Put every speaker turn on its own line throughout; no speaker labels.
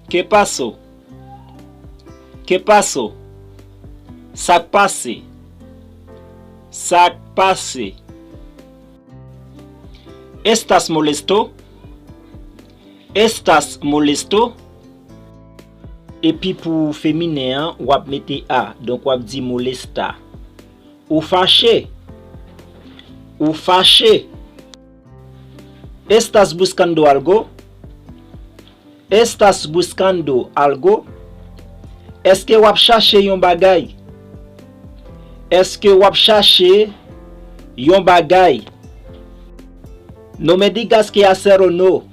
Que pasó? Que pasó? Sak pase. Sak pase. ¿Estás molesto? ¿Estás molesto? Et puis pour féminin, on va mettre a. Donc on va dire molesta. Ou fâché. Ou fâché. ¿Estás buscando algo? ¿Estás buscando algo? Est-ce que wap chercher yon bagay? Est-ce que wap chercher yon bagay? No me digas que hacer o no.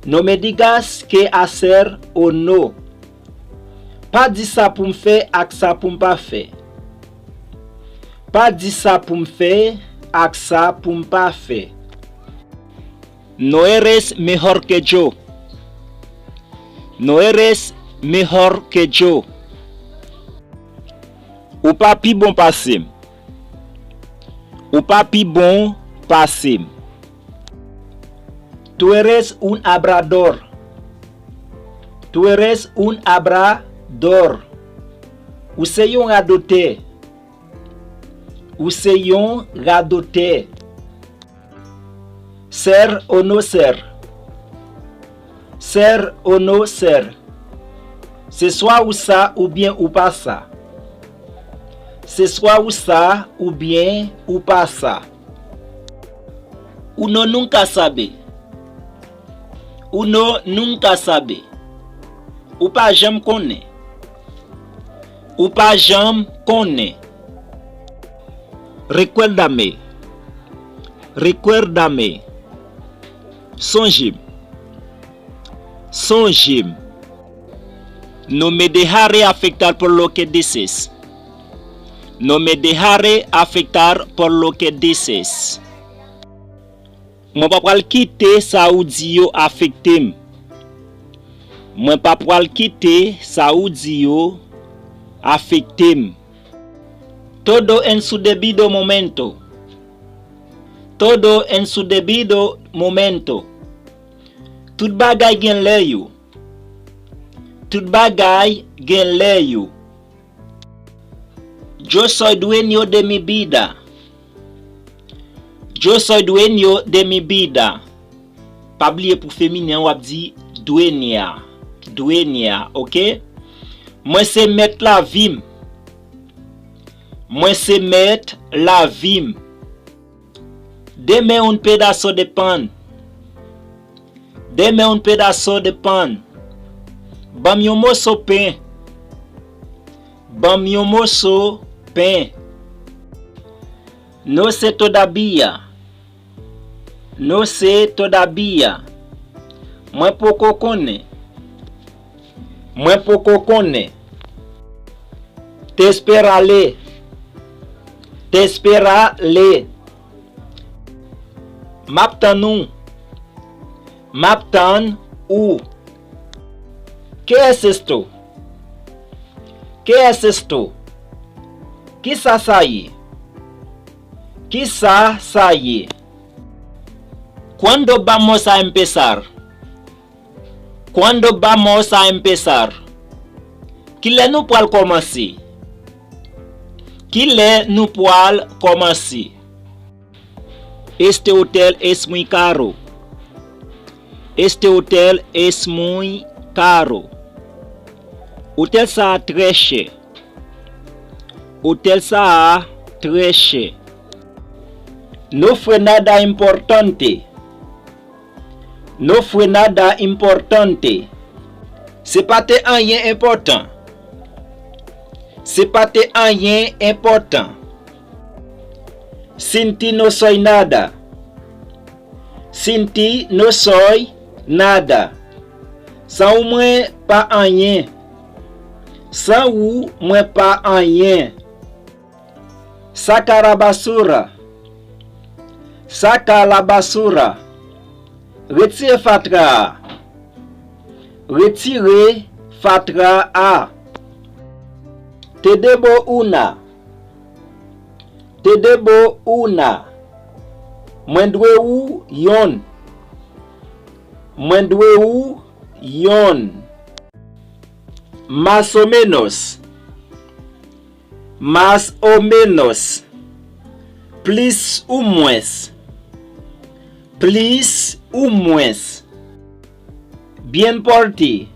No me digas que hacer o no. Pas di ça pour me faire ak ça pour me pas faire. Pas di ça pour me faire ak ça pour me pas faire. No eres mejor que yo. No eres mejor que yo. Ou pas pi bon passé. Ou pas pi bon passé. Tu eres un hablador. Tu eres un hablador. Ou se yon radote. Ou se yon radote. Ser ou no ser. Ser ou no ser. C'est soit ou ça ou bien ou pas ça. C'est soit ou ça ou bien ou pas ça. Uno nunca sabe. Uno nunca sabe. Ou pas jamais connaît. Ou pas jamais connaît. Recuérdame. Recuérdame. Songe. Songe. No me dejaré afectar por lo que dices. No me dejaré afectar por lo que dices. Moi pas pral quitter ça ou di yo affecté. Moi pas pral quitter ça ou di yo affecté. Todo en su debido momento. Todo en su debido momento. Tout bagay gen lè yo. Tout bagay gen lè yo. Yo soy dueño de mi vida. Yo soy dueño de mi vida. Pa bliye pour féminin wap di dueña. Dueña, ok? Moi se met la vim. Moi se met la vim. Deme un pedazo de pan. Deme un pedazo de pan. Bam yon morceau pain. Bam yon morceau pain. No sé todavía. No sé todavía. Mwen poko kone. Mwen poko kone. Te esperale. Te esperale. Maptan ou. Maptan ou. ¿Qué es esto? ¿Qué es esto? Quizás ahí. Quizás ahí. ¿Cuándo vamos a empezar? ¿Cuándo vamos a empezar? Qui le nou pral commencer? Qui le nou pral commencer? Este hotel es muy caro. Este hotel es muy caro. Hotel ça très cher. Hotel ça très cher. No fue nada importante. No fue nada importante. C'est pas rien important. C'est pas rien important. Sin ti no soy nada. Sin ti no soy nada. Sans ou moi pas rien. Sans ou moi pas rien. Saca la basura. Saca la basura. Retire fatra. Retire fatra a. Te debo una. Te debo una. Mwen dwe ou yon. Mwen dwe ou Yon. Más o menos. Más o menos. Plus ou moins. Plus ou moins. Bien porté.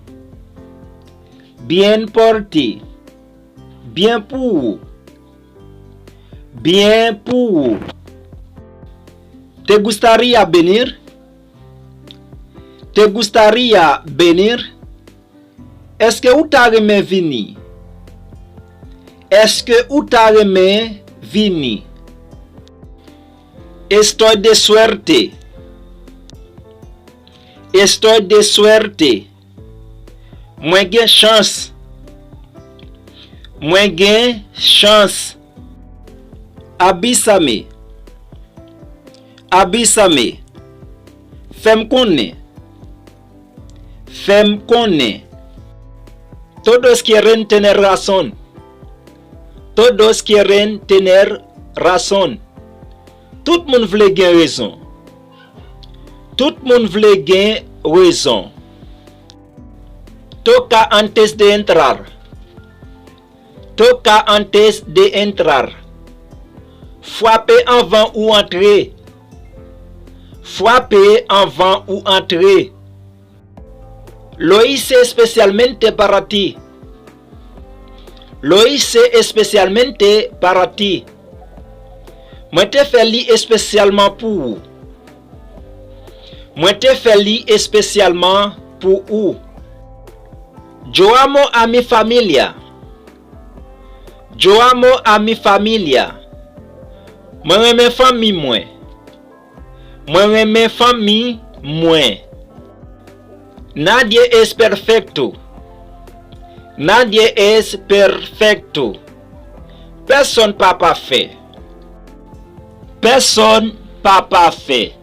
Bien porté. Bien pour. Bien pour. ¿Te gustaría venir? ¿Te gustaría venir? Est-ce que ou ta remè vini? Est-ce que ou ta remè vini? Estoy de suerte. Estoy de suerte. Mwen gen chance. Mwen gen chance. Avísame. Avísame. Fem konnen. Fem konnen. Todos quieren tener razón. Todos quieren tener razón. Tout moun vle gen raison. Tout moun vle gen raison. Toca antes de entrar. Toca antes de entrar. Frapper avant ou entrer. Frapper avant ou entrer. Lo hice especialmente para ti. Lo hice especialmente para ti. Moi te fait li spécialement pour vous. Moi te fait li spécialement pour vous. Yo amo a mi familia. Yo amo a mi familia. Moi reme famille moi. Moi reme famille moi. Nadie es perfecto. Nadie es perfecto. Personne pas parfait. Personne pas parfait.